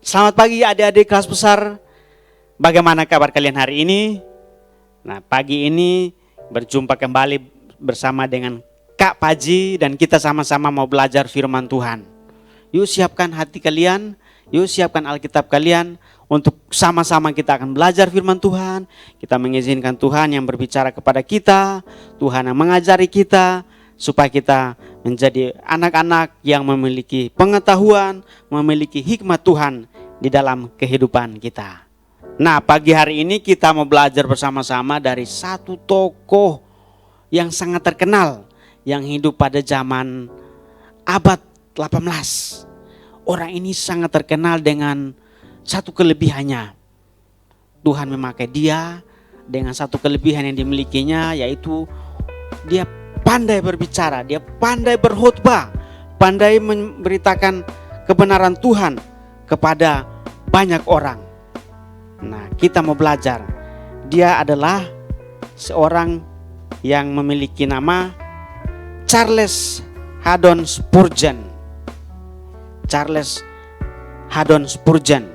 Selamat pagi adik-adik kelas besar. Bagaimana kabar kalian hari ini? Nah, pagi ini berjumpa kembali bersama dengan Kak Paji dan kita sama-sama mau belajar firman Tuhan. Yuk siapkan hati kalian, yuk siapkan Alkitab kalian untuk sama-sama kita akan belajar firman Tuhan. Kita mengizinkan Tuhan yang berbicara kepada kita, Tuhan yang mengajari kita supaya kita menjadi anak-anak yang memiliki pengetahuan, memiliki hikmat Tuhan di dalam kehidupan kita. Nah, pagi hari ini kita mau belajar bersama-sama dari satu tokoh yang sangat terkenal yang hidup pada zaman abad 18. Orang ini sangat terkenal dengan satu kelebihannya. Tuhan memakai dia dengan satu kelebihan yang dimilikinya, yaitu dia pandai berbicara, dia pandai berkhotbah, pandai memberitakan kebenaran Tuhan kepada banyak orang. Nah, kita mau belajar. Dia adalah seorang yang memiliki nama Charles Haddon Spurgeon. Charles Haddon Spurgeon.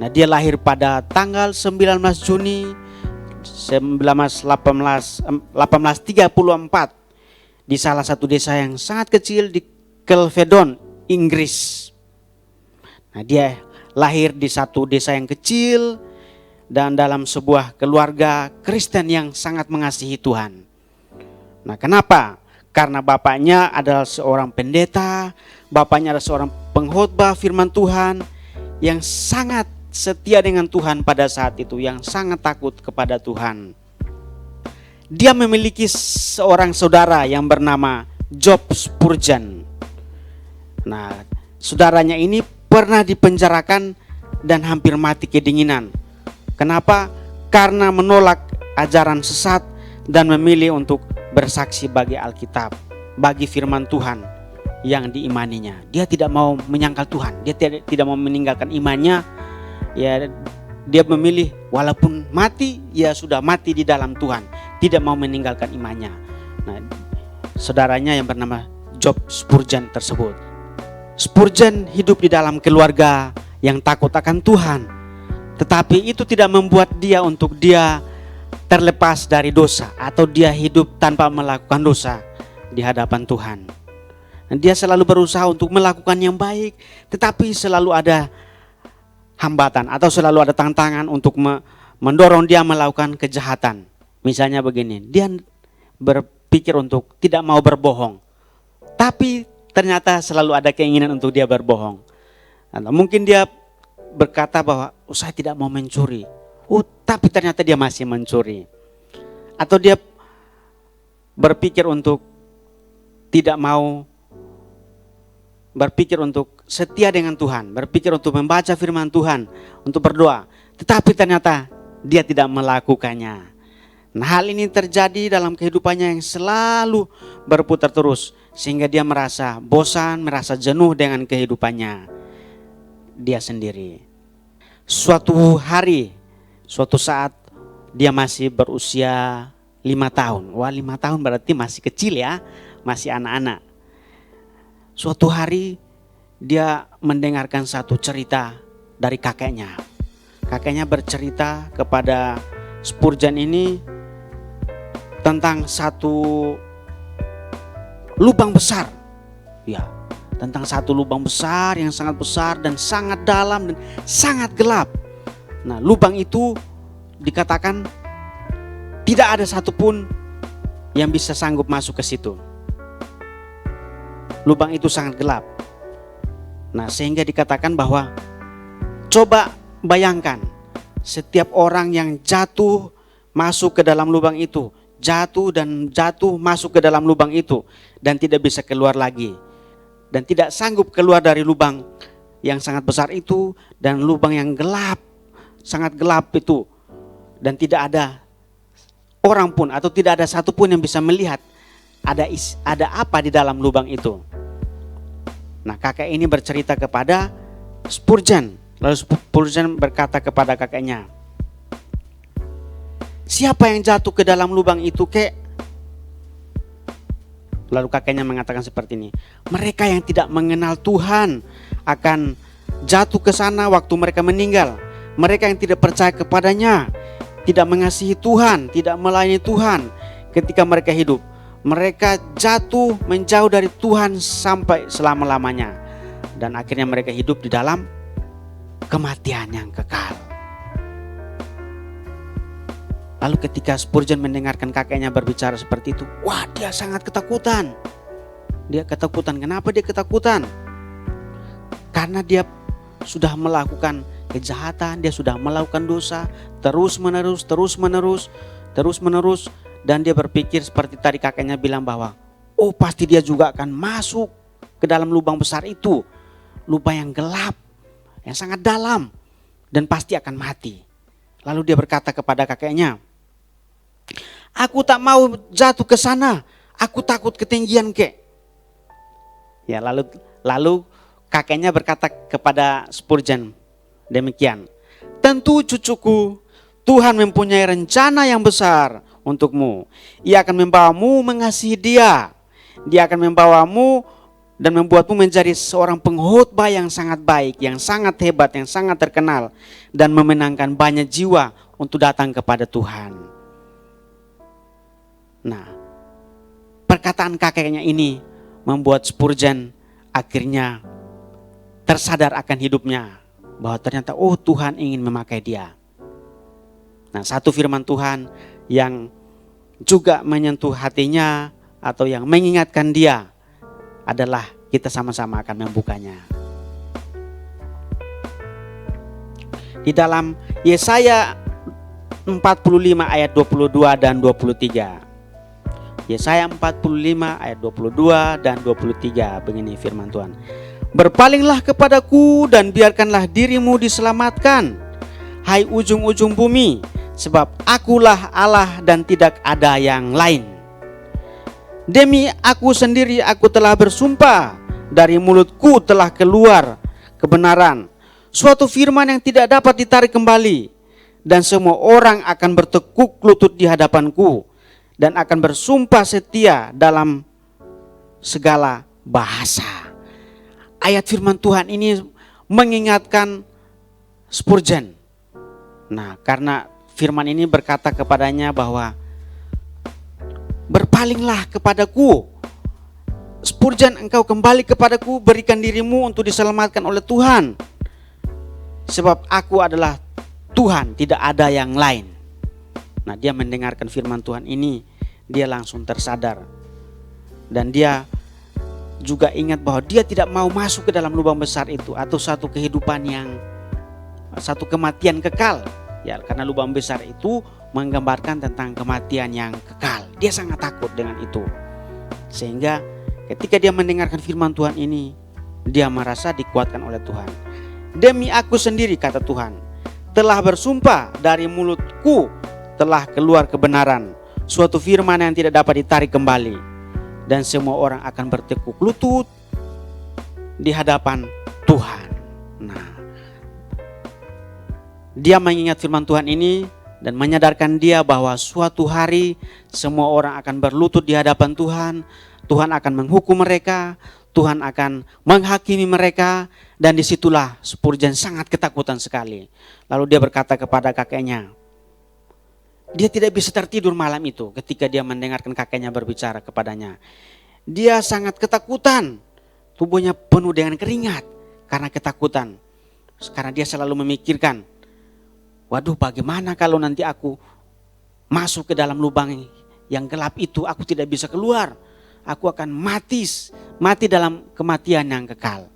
Nah, dia lahir pada tanggal 19 Juni 1834 di salah satu desa yang sangat kecil di Kelvedon, Inggris. Nah, dia lahir di satu desa yang kecil dan dalam sebuah keluarga Kristen yang sangat mengasihi Tuhan. Nah, kenapa? Karena bapaknya adalah seorang pendeta, bapaknya adalah seorang pengkhotbah firman Tuhan yang sangat setia dengan Tuhan pada saat itu, yang sangat takut kepada Tuhan. Dia memiliki seorang saudara yang bernama Job Spurgeon. Nah, saudaranya ini pernah dipenjarakan dan hampir mati kedinginan. Kenapa? Karena menolak ajaran sesat dan memilih untuk bersaksi bagi Alkitab, bagi firman Tuhan yang diimaninya. Dia tidak mau menyangkal Tuhan, dia tidak mau meninggalkan imannya. Ya, dia memilih walaupun mati, ya sudah mati di dalam Tuhan, tidak mau meninggalkan imannya. Nah, saudaranya yang bernama Job Spurgeon tersebut. Spurgeon hidup di dalam keluarga yang takut akan Tuhan, tetapi itu tidak membuat dia untuk dia terlepas dari dosa atau dia hidup tanpa melakukan dosa di hadapan Tuhan. Dan dia selalu berusaha untuk melakukan yang baik, tetapi selalu ada hambatan atau selalu ada tantangan untuk mendorong dia melakukan kejahatan. Misalnya begini, dia berpikir untuk tidak mau berbohong, tapi ternyata selalu ada keinginan untuk dia berbohong. Atau mungkin dia berkata bahwa saya tidak mau mencuri, tapi ternyata dia masih mencuri. Atau dia berpikir untuk tidak mau berpikir untuk setia dengan Tuhan, berpikir untuk membaca firman Tuhan, untuk berdoa, tetapi ternyata dia tidak melakukannya. Nah, hal ini terjadi dalam kehidupannya yang selalu berputar terus, sehingga dia merasa bosan, merasa jenuh dengan kehidupannya dia sendiri. Suatu hari, suatu saat dia masih berusia 5 tahun. Wah, 5 tahun berarti masih kecil ya, masih anak-anak. Suatu hari dia mendengarkan satu cerita dari kakeknya. Kakeknya bercerita kepada Spurgeon ini tentang satu lubang besar. Ya, tentang satu lubang besar yang sangat besar dan sangat dalam dan sangat gelap. Nah, lubang itu dikatakan tidak ada satupun yang bisa sanggup masuk ke situ. Lubang itu sangat gelap. Nah, sehingga dikatakan bahwa coba bayangkan setiap orang yang jatuh masuk ke dalam lubang itu, jatuh masuk ke dalam lubang itu dan tidak bisa keluar lagi, dan tidak sanggup keluar dari lubang yang sangat besar itu dan lubang yang gelap, sangat gelap itu, dan tidak ada orang pun atau tidak ada satupun yang bisa melihat ada apa di dalam lubang itu. Nah, kakek ini bercerita kepada Spurgeon. Lalu Spurgeon berkata kepada kakeknya, "Siapa yang jatuh ke dalam lubang itu, kek?" Lalu kakeknya mengatakan seperti ini, "Mereka yang tidak mengenal Tuhan akan jatuh ke sana waktu mereka meninggal. Mereka yang tidak percaya kepadanya, tidak mengasihi Tuhan, tidak melayani Tuhan ketika mereka hidup. Mereka jatuh menjauh dari Tuhan sampai selama-lamanya. Dan akhirnya mereka hidup di dalam kematian yang kekal. Lalu ketika Spurgeon mendengarkan kakeknya berbicara seperti itu, wah, dia sangat ketakutan. Dia ketakutan. Kenapa dia ketakutan? Karena dia sudah melakukan kejahatan, dia sudah melakukan dosa terus menerus, dan dia berpikir seperti tadi kakeknya bilang bahwa oh, pasti dia juga akan masuk ke dalam lubang besar itu, lubang yang gelap, yang sangat dalam, dan pasti akan mati. Lalu dia berkata kepada kakeknya, aku tak mau jatuh ke sana, aku takut ketinggian, kek. Ya, lalu kakeknya berkata kepada Spurgeon demikian, tentu cucuku, Tuhan mempunyai rencana yang besar untukmu. Ia akan membawamu mengasihi Dia. Dia akan membawamu dan membuatmu menjadi seorang pengkhotbah yang sangat baik, yang sangat hebat, yang sangat terkenal, dan memenangkan banyak jiwa untuk datang kepada Tuhan. Nah, perkataan kakeknya ini membuat Spurgeon akhirnya tersadar akan hidupnya, bahwa ternyata oh, Tuhan ingin memakai dia. Nah, satu firman Tuhan yang juga menyentuh hatinya atau yang mengingatkan dia adalah kita sama-sama akan membukanya. Di dalam Yesaya 45 ayat 22 dan 23. Yesaya 45 ayat 22 dan 23, begini firman Tuhan. Berpalinglah kepadaku dan biarkanlah dirimu diselamatkan, hai ujung-ujung bumi, sebab akulah Allah dan tidak ada yang lain. Demi aku sendiri aku telah bersumpah, dari mulutku telah keluar kebenaran, suatu firman yang tidak dapat ditarik kembali, dan semua orang akan bertekuk lutut di hadapanku, dan akan bersumpah setia dalam segala bahasa. Ayat firman Tuhan ini mengingatkan Spurgeon. Nah, karena firman ini berkata kepadanya bahwa berpalinglah kepadaku, Spurgeon, engkau kembali kepadaku, berikan dirimu untuk diselamatkan oleh Tuhan, sebab aku adalah Tuhan, tidak ada yang lain. Nah, dia mendengarkan firman Tuhan ini, dia langsung tersadar. Dan dia juga ingat bahwa dia tidak mau masuk ke dalam lubang besar itu, atau satu kehidupan yang, satu kematian kekal. Ya, karena lubang besar itu menggambarkan tentang kematian yang kekal. Dia sangat takut dengan itu. Sehingga ketika dia mendengarkan firman Tuhan ini, dia merasa dikuatkan oleh Tuhan. Demi aku sendiri, kata Tuhan, telah bersumpah, dari mulutku telah keluar kebenaran, suatu firman yang tidak dapat ditarik kembali, dan semua orang akan bertekuk lutut di hadapan Tuhan. Nah, dia mengingat firman Tuhan ini dan menyadarkan dia bahwa suatu hari semua orang akan berlutut di hadapan Tuhan. Tuhan akan menghukum mereka, Tuhan akan menghakimi mereka, dan disitulah Spurgeon sangat ketakutan sekali. Lalu dia berkata kepada kakeknya, dia tidak bisa tertidur malam itu ketika dia mendengarkan kakeknya berbicara kepadanya. Dia sangat ketakutan, tubuhnya penuh dengan keringat karena ketakutan. Karena dia selalu memikirkan, waduh, bagaimana kalau nanti aku masuk ke dalam lubang yang gelap itu, aku tidak bisa keluar. Aku akan mati dalam kematian yang kekal.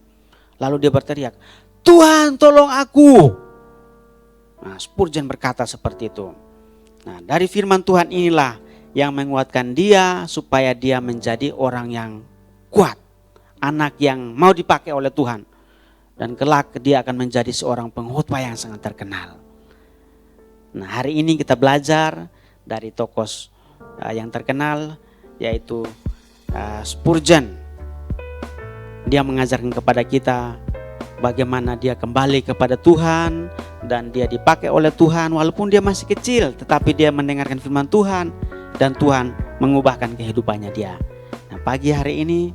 Lalu dia berteriak, Tuhan, tolong aku. Nah, Spurgeon berkata seperti itu. Nah, dari firman Tuhan inilah yang menguatkan dia supaya dia menjadi orang yang kuat, anak yang mau dipakai oleh Tuhan, dan kelak dia akan menjadi seorang pengkhotbah yang sangat terkenal. Nah, hari ini kita belajar dari tokoh yang terkenal, yaitu Spurgeon. Dia mengajarkan kepada kita bagaimana dia kembali kepada Tuhan, dan dia dipakai oleh Tuhan walaupun dia masih kecil, tetapi dia mendengarkan firman Tuhan dan Tuhan mengubahkan kehidupannya dia. Nah, pagi hari ini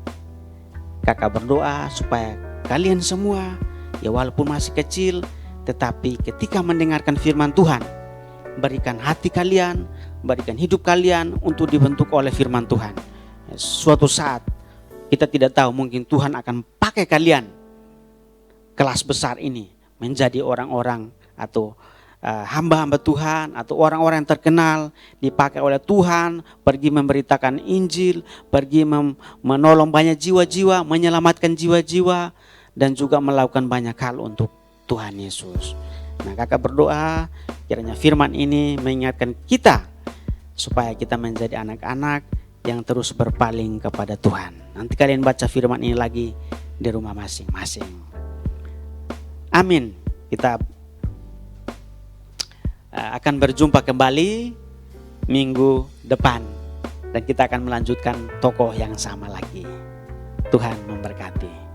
kakak berdoa supaya kalian semua ya walaupun masih kecil, tetapi ketika mendengarkan firman Tuhan, berikan hati kalian, berikan hidup kalian untuk dibentuk oleh firman Tuhan. Suatu saat kita tidak tahu, mungkin Tuhan akan pakai kalian kelas besar ini menjadi orang-orang atau hamba-hamba Tuhan atau orang-orang yang terkenal, dipakai oleh Tuhan, pergi memberitakan Injil, pergi menolong banyak jiwa-jiwa, menyelamatkan jiwa-jiwa, dan juga melakukan banyak hal untuk Tuhan Yesus. Nah, kakak berdoa kiranya firman ini mengingatkan kita supaya kita menjadi anak-anak yang terus berpaling kepada Tuhan. Nanti kalian baca firman ini lagi di rumah masing-masing. Amin. Kita akan berjumpa kembali minggu depan dan kita akan melanjutkan tokoh yang sama lagi. Tuhan memberkati.